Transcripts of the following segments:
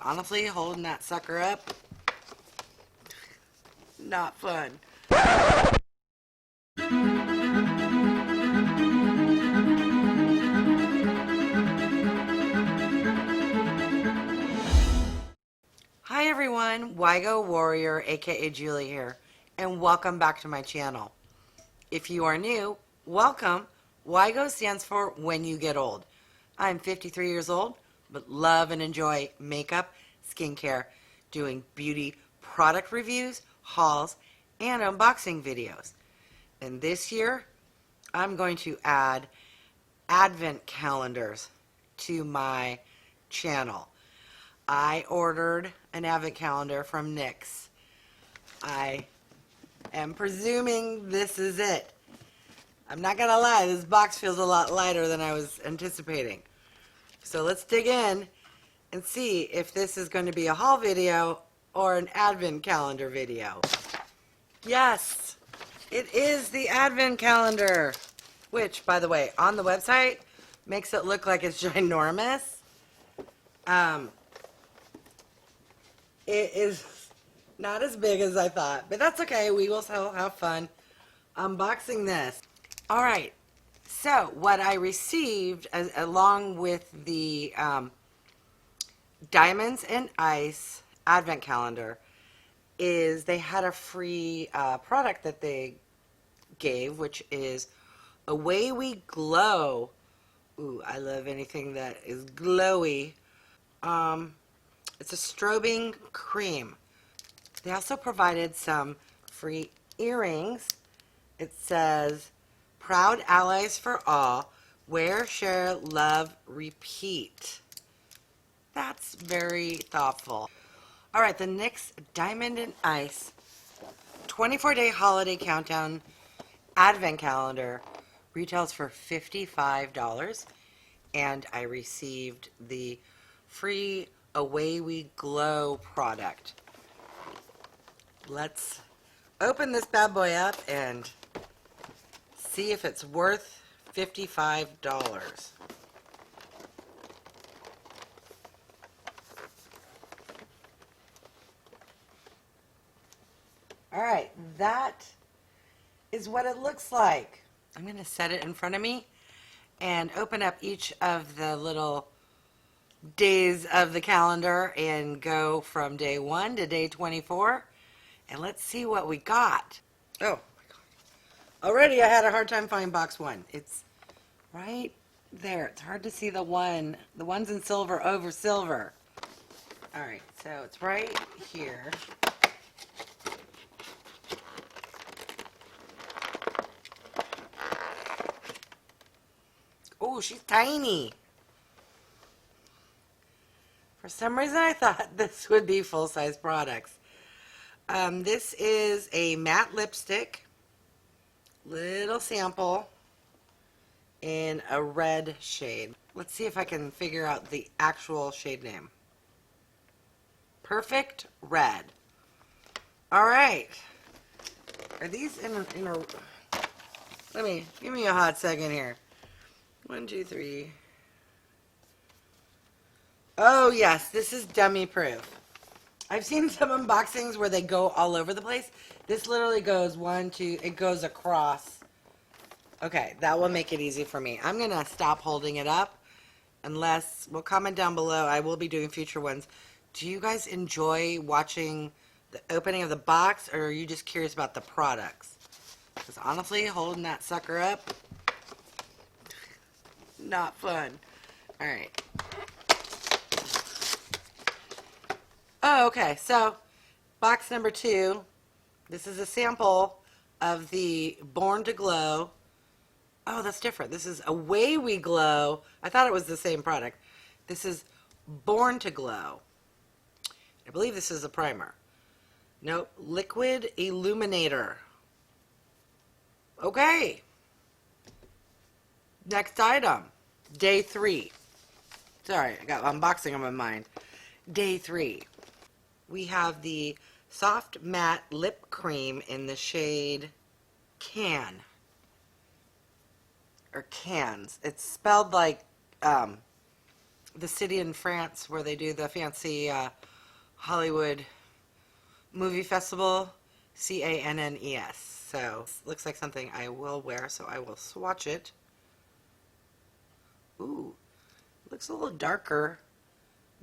Honestly, holding that sucker up, not fun. Hi everyone, Wygo Warrior aka Julie here, and welcome back to my channel. If you are new, welcome. Wygo stands for When You Get Old. I'm 53 years old, but love and enjoy makeup, skincare, doing beauty product reviews, hauls, and unboxing videos. And this year, I'm going to add advent calendars to my channel. I ordered an advent calendar from NYX. I am presuming this is it. I'm not gonna lie, this box feels a lot lighter than I was anticipating. So let's dig in and see if this is going to be a haul video or an advent calendar video. Yes, it is the advent calendar, which, by the way, on the website makes it look like it's ginormous. It is not as big as I thought, but that's okay. We will still have fun unboxing this. All right, so what I received along with the Diamonds and Ice advent calendar is they had a free product that they gave, which is Away We Glow. Ooh, I love anything that is glowy. It's a strobing cream. They also provided some free earrings. It says, Proud Allies for All, Wear, Share, Love, Repeat. That's very thoughtful. All right, the NYX Diamond and Ice 24-day holiday countdown advent calendar retails for $55, and I received the free Away We Glow product. Let's open this bad boy up and see if it's worth $55. All right, that is what it looks like. I'm going to set it in front of me and open up each of the little days of the calendar and go from day 1 to day 24. And let's see what we got. Oh my God. Already I had a hard time finding box 1. It's right there. It's hard to see the ones in silver over silver. All right, so it's right here. Oh, she's tiny. For some reason, I thought this would be full-size products. This is a matte lipstick, little sample in a red shade. Let's see if I can figure out the actual shade name. Perfect Red. All right. Are these in a... Give me a hot second here. 1, 2, 3. Oh yes, this is dummy proof. I've seen some unboxings where they go all over the place. This literally goes 1, 2, it goes across. Okay, that will make it easy for me. I'm gonna stop holding it up unless, well, comment down below. I will be doing future ones. Do you guys enjoy watching the opening of the box, or are you just curious about the products? Because honestly, holding that sucker up, not fun. All right. Oh, okay. So, box number 2. This is a sample of the Born to Glow. Oh, that's different. This is Away We Glow. I thought it was the same product. This is Born to Glow. I believe this is a primer. Nope. Liquid Illuminator. Okay. Next item. Day 3. Sorry, I got unboxing on my mind. Day 3. We have the Soft Matte Lip Cream in the shade Can. Or Cans. It's spelled like the city in France where they do the fancy Hollywood movie festival, Cannes. So looks like something I will wear, so I will swatch it. Ooh, looks a little darker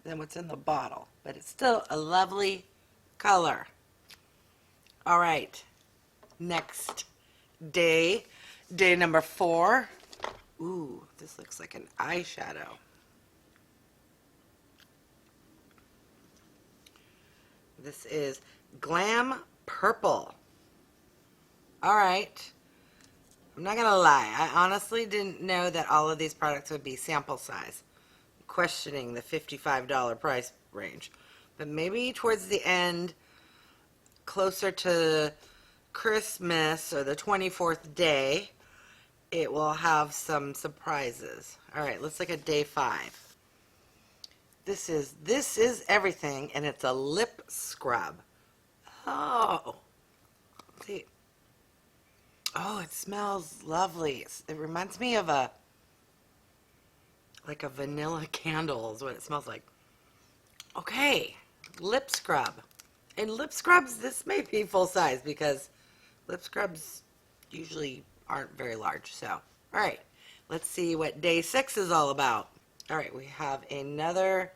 than what's in the bottle, but it's still a lovely color. All right, next day number 4. Ooh, this looks like an eyeshadow. This is Glam Purple. All right. I'm not gonna lie, I honestly didn't know that all of these products would be sample size. I'm questioning the $55 price range. But maybe towards the end, closer to Christmas or the 24th day, it will have some surprises. All right, let's look at day 5. This is everything, and it's a lip scrub. Oh, see. Oh, it smells lovely. It reminds me of like a vanilla candle is what it smells like. Okay, lip scrub. And lip scrubs, this may be full size because lip scrubs usually aren't very large. So, all right, let's see what day 6 is all about. All right, we have another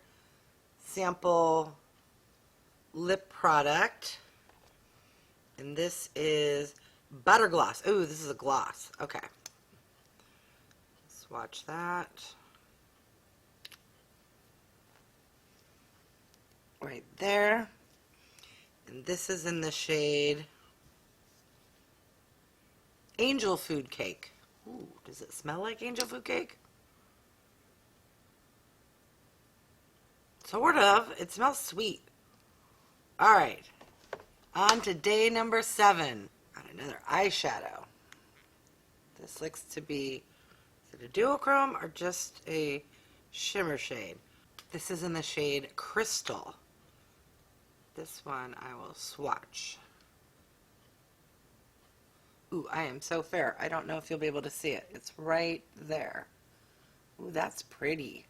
sample lip product. And this is Butter Gloss. Ooh, this is a gloss. Okay. Swatch that. Right there. And this is in the shade Angel Food Cake. Ooh, does it smell like angel food cake? Sort of. It smells sweet. All right. On to day number 7. Another eyeshadow. This looks to be, is it a duochrome or just a shimmer shade? This is in the shade Crystal. This one I will swatch. Ooh, I am so fair. I don't know if you'll be able to see it. It's right there. Ooh, that's pretty.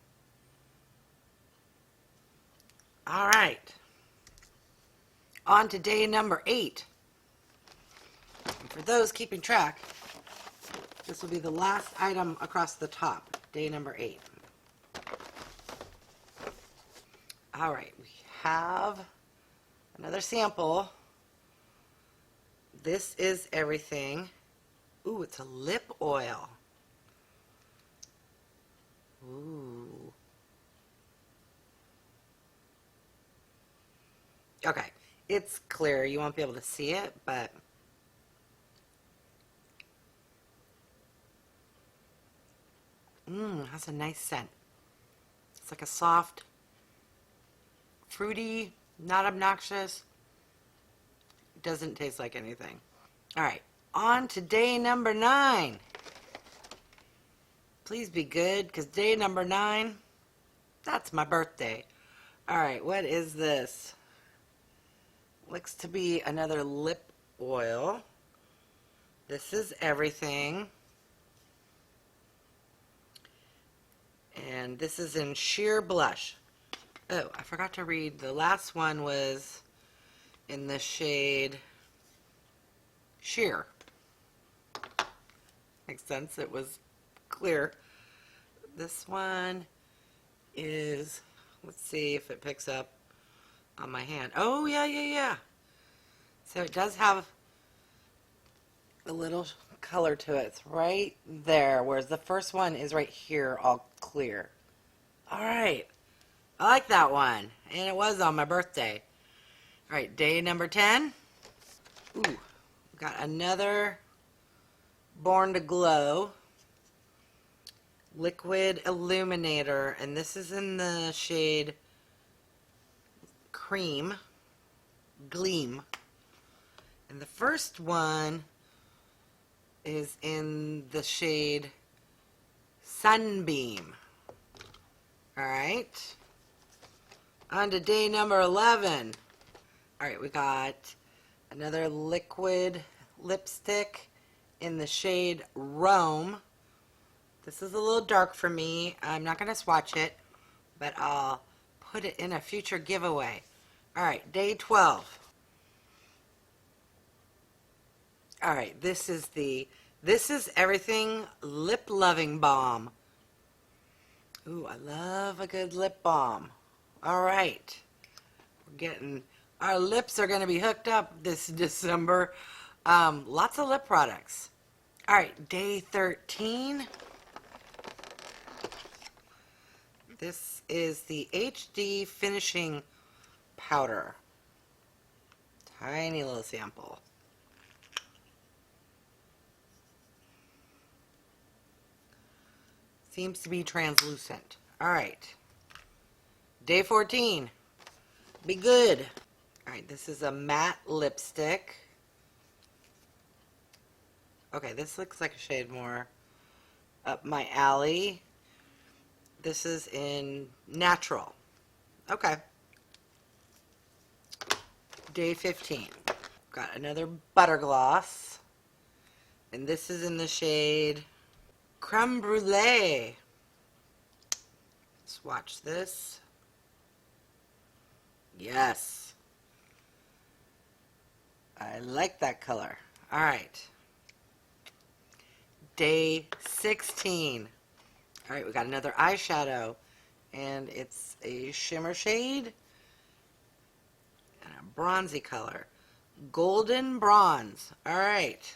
All right. On to day number 8. And for those keeping track, this will be the last item across the top, day number 8. All right, we have another sample. This is everything. Ooh, it's a lip oil. Ooh. Okay, it's clear. You won't be able to see it, but has a nice scent. It's like a soft, fruity, not obnoxious. Doesn't taste like anything. All right, on to day number 9. Please be good, because day number 9, that's my birthday. All right, what is this? Looks to be another lip oil. This is everything. And this is in Sheer Blush. Oh, I forgot to read. The last one was in the shade Sheer. Makes sense. It was clear. This one is, let's see if it picks up on my hand. Oh, yeah. So it does have a little color to it. It's right there, whereas the first one is right here, all clear. All right. I like that one. And it was on my birthday. All right, day number 10. Ooh, we got another Born to Glow liquid illuminator, and this is in the shade Cream Gleam. And the first one is in the shade Sunbeam. All right. On to day number 11. All right, we got another liquid lipstick in the shade Rome. This is a little dark for me. I'm not going to swatch it, but I'll put it in a future giveaway. All right, day 12. All right, this is Everything Lip Loving Balm. Ooh, I love a good lip balm. All right, our lips are going to be hooked up this December. Lots of lip products. All right, day 13. This is the HD Finishing Powder. Tiny little sample. Seems to be translucent. All right. Day 14. Be good. All right, this is a matte lipstick. Okay, this looks like a shade more up my alley. This is in Natural. Okay. Day 15. Got another butter gloss. And this is in the shade Creme Brulee. Swatch this. Yes. I like that color. All right. Day 16. All right, we got another eyeshadow, and it's a shimmer shade and a bronzy color. Golden bronze. All right.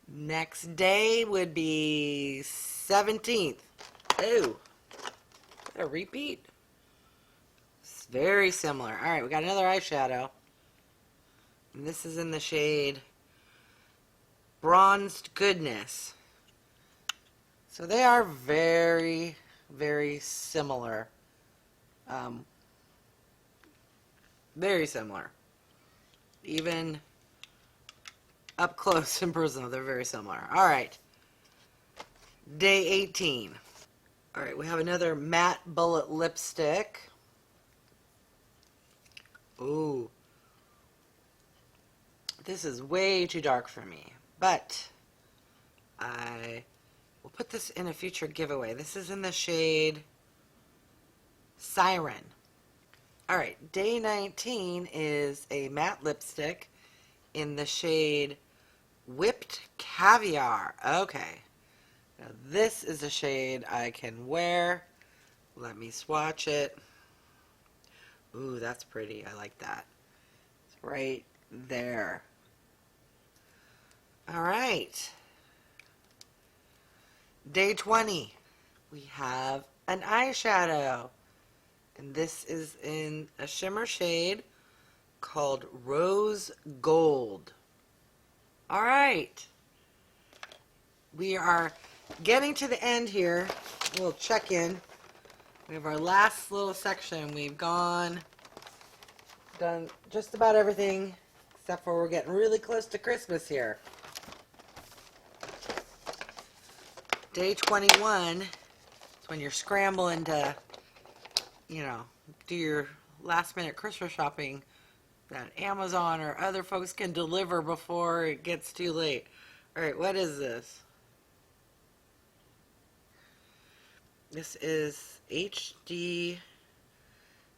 Next day would be 17th. Oh, is that a repeat? It's very similar. All right, we got another eyeshadow. And this is in the shade Bronzed Goodness. So they are very, very similar. Very similar. Even up close and personal, they're very similar. All right. Day 18. All right, we have another matte bullet lipstick. Ooh. This is way too dark for me, but I will put this in a future giveaway. This is in the shade Siren. All right, day 19 is a matte lipstick in the shade Whipped Caviar. Okay, now this is a shade I can wear. Let me swatch it. Ooh, that's pretty. I like that. It's right there. All right. Day 20. We have an eyeshadow. And this is in a shimmer shade called Rose Gold. All right. We are getting to the end here. We'll check in. We have our last little section. We've done just about everything, except for we're getting really close to Christmas here. Day 21 is when you're scrambling to, do your last minute Christmas shopping that Amazon or other folks can deliver before it gets too late. All right, what is this? This is HD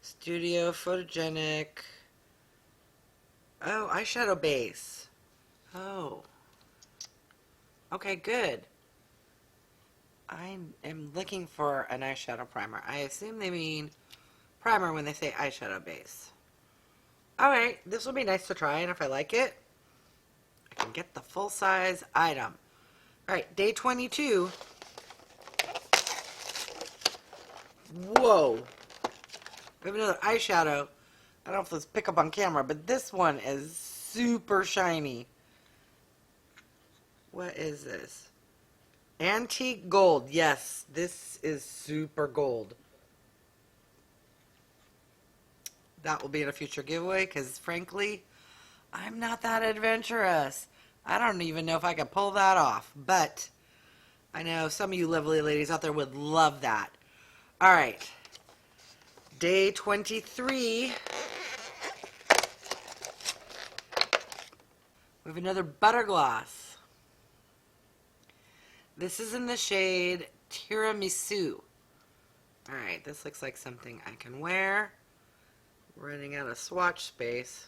Studio Photogenic. Oh, eyeshadow base. Oh. Okay, good. I am looking for an eyeshadow primer. I assume they mean primer when they say eyeshadow base. Alright, this will be nice to try, and if I like it, I can get the full-size item. Alright, day 22. Whoa! We have another eyeshadow. I don't know if this pick up on camera, but this one is super shiny. What is this? Antique gold. Yes, this is super gold. That will be in a future giveaway because, frankly, I'm not that adventurous. I don't even know if I could pull that off, but I know some of you lovely ladies out there would love that. All right. Day 23. We have another butter gloss. This is in the shade Tiramisu. Alright, this looks like something I can wear. Running out of swatch space.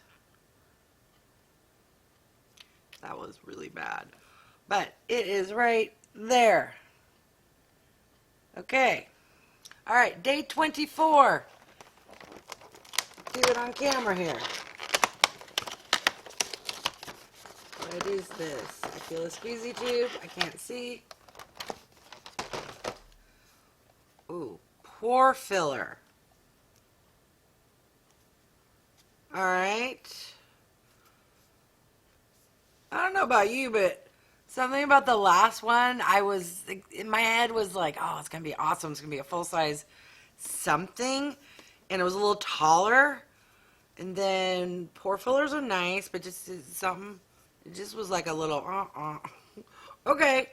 That was really bad. But it is right there. Okay. Alright, day 24. Do it on camera here. What is this? I feel a squeezy tube. I can't see. Ooh, pore filler. Alright. I don't know about you, but something about the last one, in my head was like, oh, it's going to be awesome. It's going to be a full-size something. And it was a little taller. And then pore fillers are nice, but just something, it just was like a little, Okay.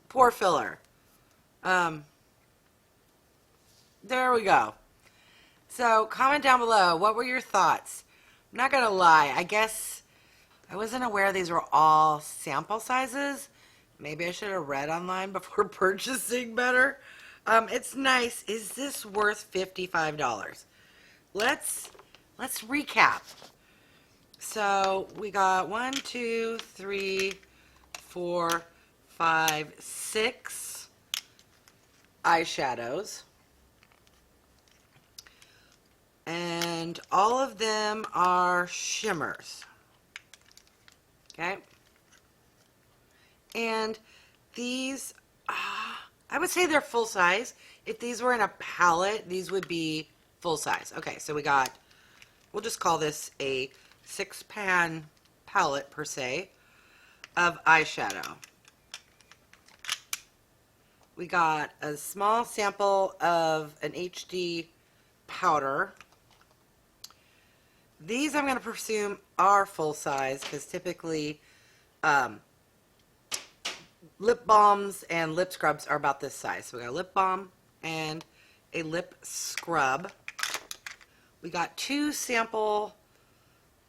Pore filler. There we go. So, comment down below. What were your thoughts? I'm not going to lie. I guess I wasn't aware these were all sample sizes. Maybe I should have read online before purchasing better. It's nice. Is this worth $55? Let's recap. So, we got 1, 2, 3, 4, 5, 6 eyeshadows. And all of them are shimmers. Okay. And these, I would say they're full size. If these were in a palette, these would be full size. Okay, so we'll just call this a 6-pan palette per se of eyeshadow. We got a small sample of an HD powder. These I'm going to presume are full size because typically lip balms and lip scrubs are about this size. So we got a lip balm and a lip scrub. We got 2 sample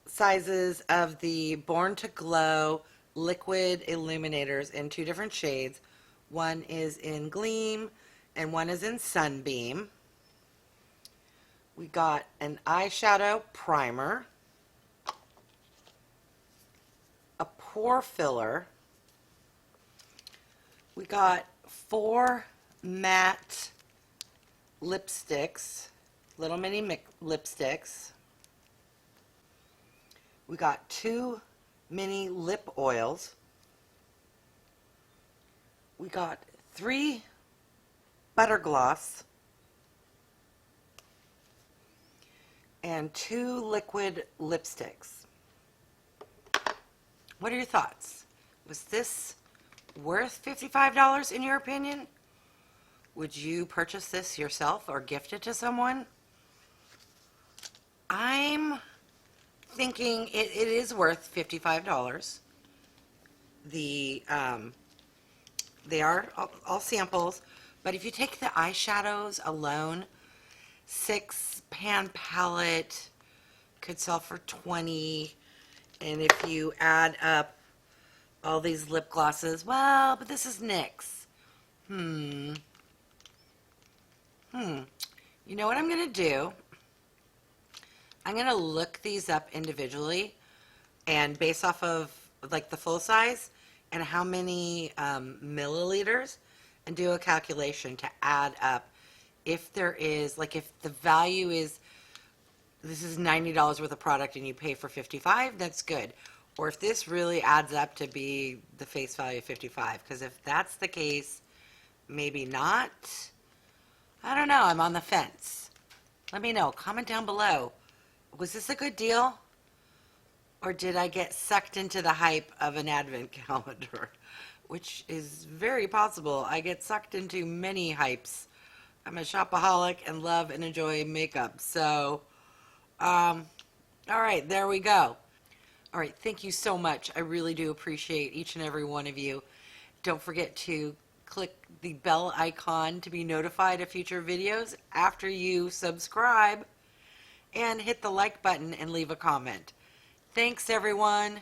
sizes of the Born to Glow liquid illuminators in 2 different shades. One is in Gleam and one is in Sunbeam. We got an eyeshadow primer, a pore filler. We got 4 matte lipsticks, little mini lipsticks. We got 2 mini lip oils. We got 3 butter gloss. And 2 liquid lipsticks. What are your thoughts? Was this worth $55 in your opinion? Would you purchase this yourself or gift it to someone? I'm thinking it is worth $55. They are all samples, but if you take the eyeshadows alone, 6-pan palette could sell for $20, and if you add up all these lip glosses, well, but this is NYX. You know what I'm gonna do? I'm gonna look these up individually and based off of like the full size and how many milliliters, and do a calculation to add up if there is, like, if the value is, this is $90 worth of product and you pay for $55, that's good. Or if this really adds up to be the face value of $55, because if that's the case, maybe not. I don't know. I'm on the fence. Let me know. Comment down below. Was this a good deal? Or did I get sucked into the hype of an advent calendar? Which is very possible. I get sucked into many hypes. I'm a shopaholic and love and enjoy makeup. So, all right, there we go. All right, thank you so much. I really do appreciate each and every one of you. Don't forget to click the bell icon to be notified of future videos after you subscribe, and hit the like button and leave a comment. Thanks, everyone.